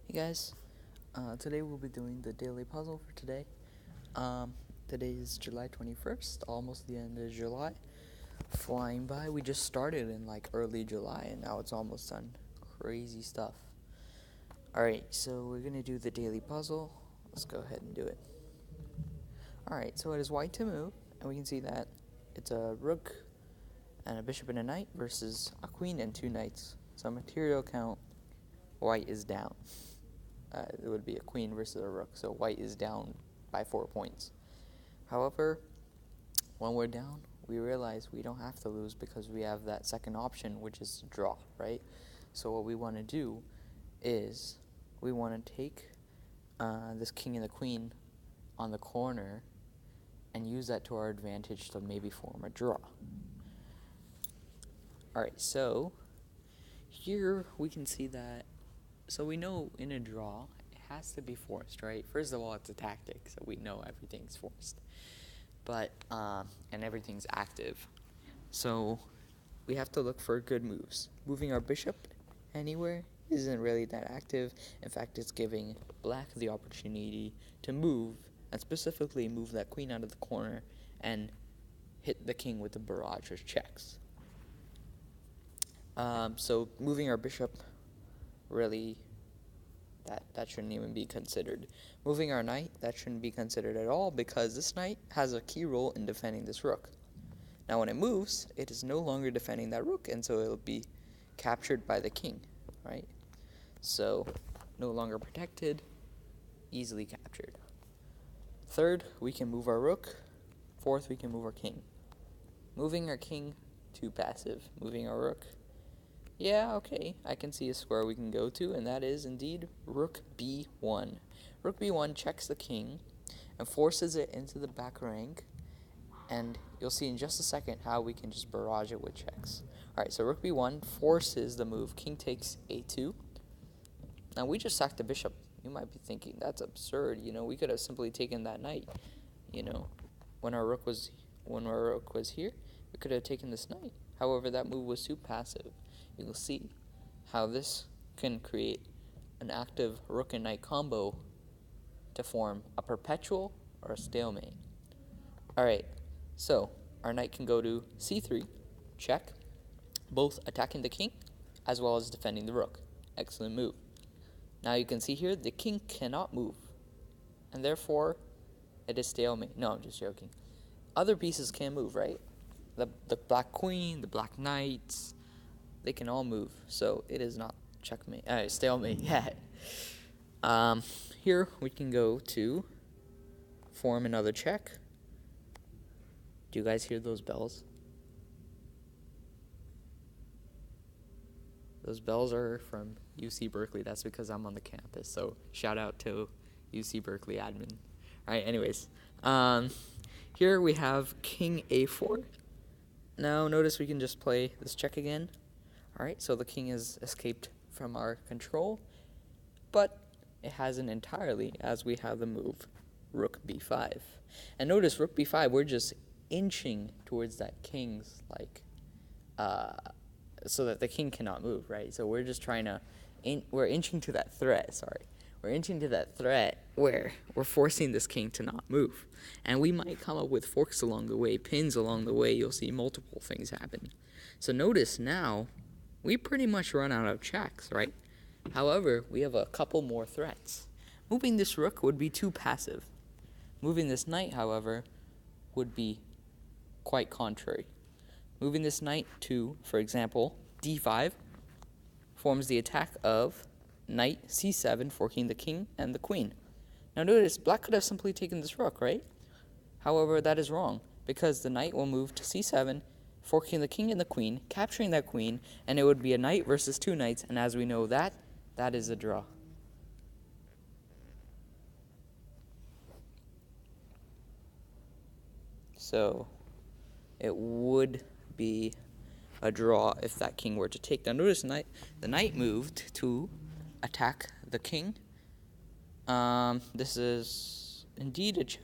Hey guys, today we'll be doing the daily puzzle for today. Today is July 21st, almost the end of July. Flying by, we just started in like early July and now it's almost done. Crazy stuff. Alright, so we're gonna do the daily puzzle. Let's go ahead and do it. Alright, so it is white to move, and we can see that it's a rook and a bishop and a knight versus a queen and two knights. So material count, white is down. It would be a queen versus a rook, so white is down by 4 points. However, when we're down, we realize we don't have to lose because we have that second option, which is draw, right? So what we want to do is we want to take this king and the queen on the corner and use that to our advantage to maybe form a draw. Alright, so here we can see that. So we know in a draw, it has to be forced, right? First of all, it's a tactic, so we know everything's forced. But, and everything's active. So we have to look for good moves. Moving our bishop anywhere isn't really that active. In fact, it's giving black the opportunity to move, and specifically move that queen out of the corner and hit the king with the barrage of checks. So moving our bishop, really, that shouldn't even be considered. Moving our knight, that shouldn't be considered at all because this knight has a key role in defending this rook. Now when it moves, it is no longer defending that rook, and so it'll be captured by the king, right? So no longer protected, easily captured. Third, we can move our rook. Fourth, we can move our king. Moving our king, too passive. Moving our rook, yeah, okay, I can see a square we can go to, and that is indeed rook b1. Rook b1 checks the king and forces it into the back rank, and you'll see in just a second how we can just barrage it with checks. Alright, so rook b1 forces the move. King takes a2. Now we just sacked the bishop. You might be thinking, that's absurd, we could have simply taken that knight. When our rook was here, we could have taken this knight. However, that move was too passive. You'll see how this can create an active rook and knight combo to form a perpetual or a stalemate. Alright, so our knight can go to c3, check, both attacking the king as well as defending the rook. Excellent move. Now you can see here the king cannot move, and therefore it is stalemate. No, I'm just joking. Other pieces can move, right? The black queen, the black knights, they can all move, so it is not stalemate yet. Here we can go to form another check. Do you guys hear those bells? Those bells are from UC Berkeley. That's because I'm on the campus, so shout out to UC Berkeley admin. Alright, anyways. Here we have king a4. Now notice we can just play this check again. Alright, so the king has escaped from our control, but it hasn't entirely, as we have the move rook b5. And notice rook b5, we're just inching towards that king's, so that the king cannot move, right? So we're just trying to, we're inching to that threat, We're inching to that threat where we're forcing this king to not move. And we might come up with forks along the way, pins along the way. You'll see multiple things happen. So notice now, we pretty much run out of checks, right? However, we have a couple more threats. Moving this rook would be too passive. Moving this knight, however, would be quite contrary. Moving this knight to, for example, d5 forms the attack of knight c7, forking the king and the queen. Now notice, black could have simply taken this rook, right? However, that is wrong, because the knight will move to c7, forking the king and the queen, capturing that queen, and it would be a knight versus two knights, and as we know that is a draw. So, it would be a draw if that king were to take. Now notice the knight moved to attack the king. This is indeed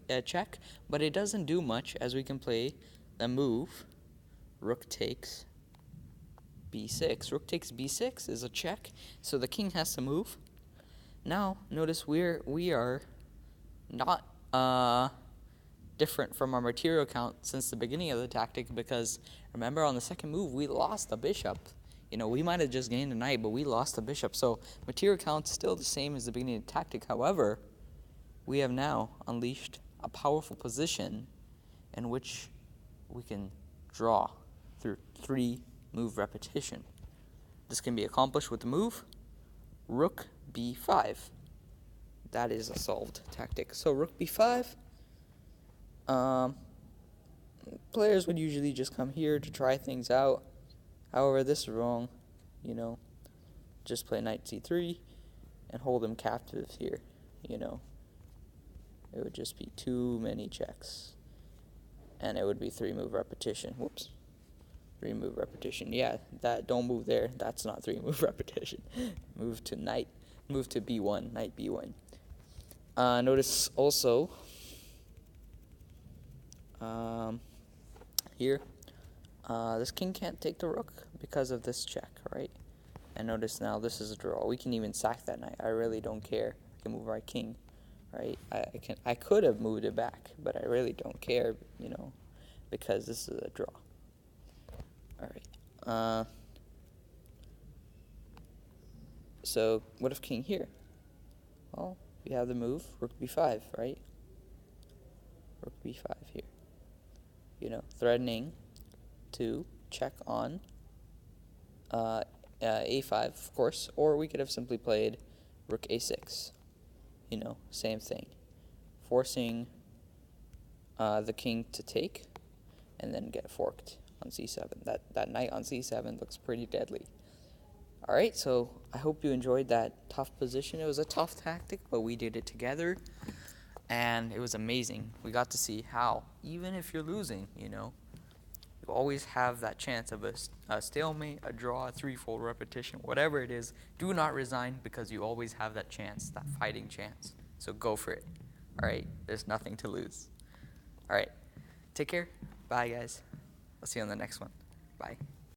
a check, but it doesn't do much, as we can play the move rook takes b6. Rook takes b6 is a check, so the king has to move. Now, notice we are not different from our material count since the beginning of the tactic, because remember on the second move we lost the bishop. We might have just gained a knight, but we lost the bishop. So material count's still the same as the beginning of the tactic. However, we have now unleashed a powerful position in which we can draw through 3-move repetition. This can be accomplished with the move Rook b5. That is a solved tactic. So Rook b5. Players would usually just come here to try things out. However, this is wrong. Just play knight c3 and hold him captive here. It would just be too many checks. And it would be 3-move repetition. Whoops. 3-move repetition. Yeah, don't move there. That's not 3-move repetition. Move to b1, knight b1. Notice also here, this king can't take the rook because of this check, right? And notice now this is a draw. We can even sack that knight. I really don't care. I can move our king, right? I could have moved it back, but I really don't care, because this is a draw. All right. So what if king here? Well, we have the move rook b5, right? Rook b5 here. Threatening to check on a5, of course, or we could have simply played rook a6. Same thing. Forcing the king to take and then get forked on c7. That knight on c7 looks pretty deadly. Alright, so I hope you enjoyed that tough position. It was a tough tactic, but we did it together, and it was amazing. We got to see how, even if you're losing, you always have that chance of a stalemate, a draw, a 3-fold repetition, whatever it is. Do not resign, because you always have that chance, that fighting chance. So go for it. Alright, there's nothing to lose. Alright, take care. Bye, guys. I'll see you on the next one. Bye.